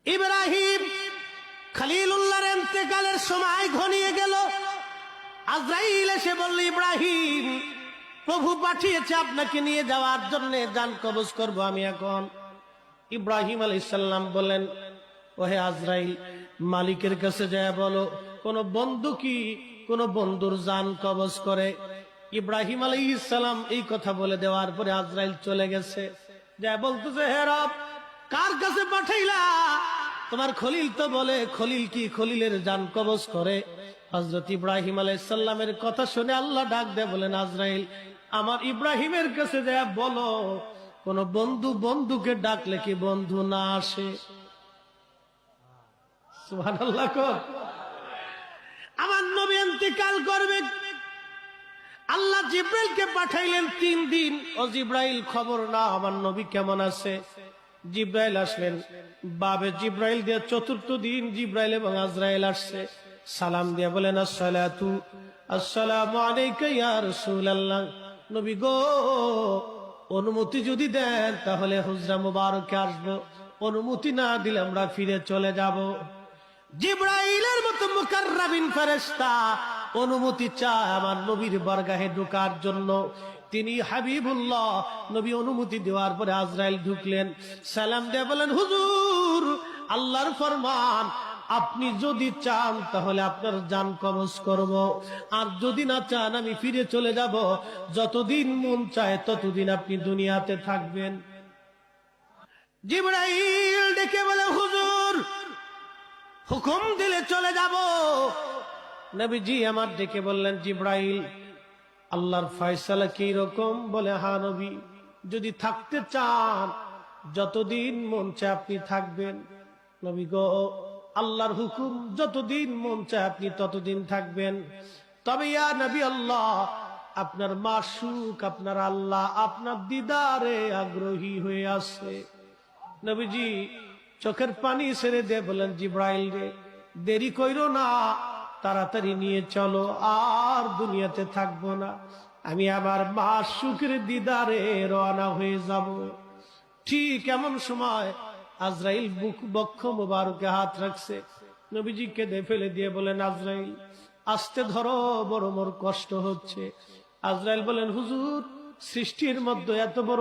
ইব্রাহিম খলিলুল্লাহর ইন্তেকালের সময় ঘনিয়ে গেল। আজরাইল এসে বলল, ইব্রাহিম, প্রভু পাঠিয়েছে আপনাকে নিয়ে যাওয়ার জন্য, জান কবজ করব আমি এখন। ইব্রাহিম আলাইহিস সালাম বলেন, ওহে আজরাইল, মালিকের কাছে যায় বলো কোন বন্ধু কি কোন বন্ধুর জান কবজ করে। ইব্রাহিম আলাইহিস সালাম এই কথা বলে দেওয়ার পরে আজরাইল চলে গেছে। যা বলতেছে, হে রব, কার কাছে পাঠাইলা? তোমার খলিল তো বলে খলিল কি খলিলের জান কবজ করে। হযরত ইব্রাহিম আলাইহিস সালামের কথা শুনে আল্লাহ ডাক দেয়, বলেন, আজরাইল, আমার ইব্রাহিমের কাছে যায় বলো কোন বন্ধু বন্ধুকে ডাকলে কি বন্ধু না আসে? সুবহানাল্লাহ। আমার নবী ইন্তেকাল করবে, আল্লাহ জিব্রাইলকে পাঠাইলেন 3 দিন। ও জিব্রাইল, খবর না আমার নবী কেমন আছে? জিব্রাইল আসলেন, বাবে জিব্রাইল দিয়ে 4th দিন জিব্রাইল এবং আজরাইল আসছে। সালাম দিয়ে বলেন, আসসালামু আলাইকা ইয়া রাসূলুল্লাহ। নবী গো, অনুমতি যদি দেন তাহলে হুজরা মুবারকে আসবো, অনুমতি না দিলে আমরা ফিরে চলে যাব। জিব্রাইলের মতো মুকাররাবিন ফেরেশতা অনুমতি চায় আমার নবীর বারগাহে ঢোকার জন্য। তিনি হাবিবুল্লাহ। নবী অনুমতি দেওয়ার পরে আজরাইল ঢুকলেন, সালাম দিয়ে বলেন, হুজুর, আল্লাহর ফরমান, আপনি যদি চান তাহলে আপনার জান কবজ করব, আর যদি না চান আমি ফিরে চলে যাব। যতদিন মন চায় ততদিন আপনি দুনিয়াতে থাকবেন। জিব্রাইল ডেকে বলে, হুজুর, হুকুম দিলে চলে যাব। নবীজি আমার ডেকে বললেন, জিব্রাইল, আল্লাহর ফয়সালা কি রকম? বলে, হ্যাঁ নবী, যদি থাকতে চান যতদিন মন চায় আপনি থাকবেন। নবী গো, আল্লাহর হুকুম, যতদিন মন চায় আপনি ততদিন থাকবেন। তবে ইয়া নবী আল্লাহ, আপনার মাশউক, আপনার আল্লাহ আপনার দিদারে আগ্রহী হয়ে আছে। নবীজি চোখের পানি ছেড়ে দিয়ে বলেন, জিব্রাইল রে, দেরি কইরো না, তাড়াতাড়ি নিয়ে চলো, আর দুনিয়াতে থাকবো না, আমি আমার মাশউকের দিদারে রওনা হয়ে যাব। ঠিক এমন সময় আজরাইল বক্ষ মুবারকে হাত রাখছে। নবীজি কেঁদে ফেলে দিয়ে বলেন, আজরাইল, আস্তে ধরো, বড় মোর কষ্ট হচ্ছে। আজরাইল বলেন, হুজুর, সৃষ্টির মধ্যে এত বড়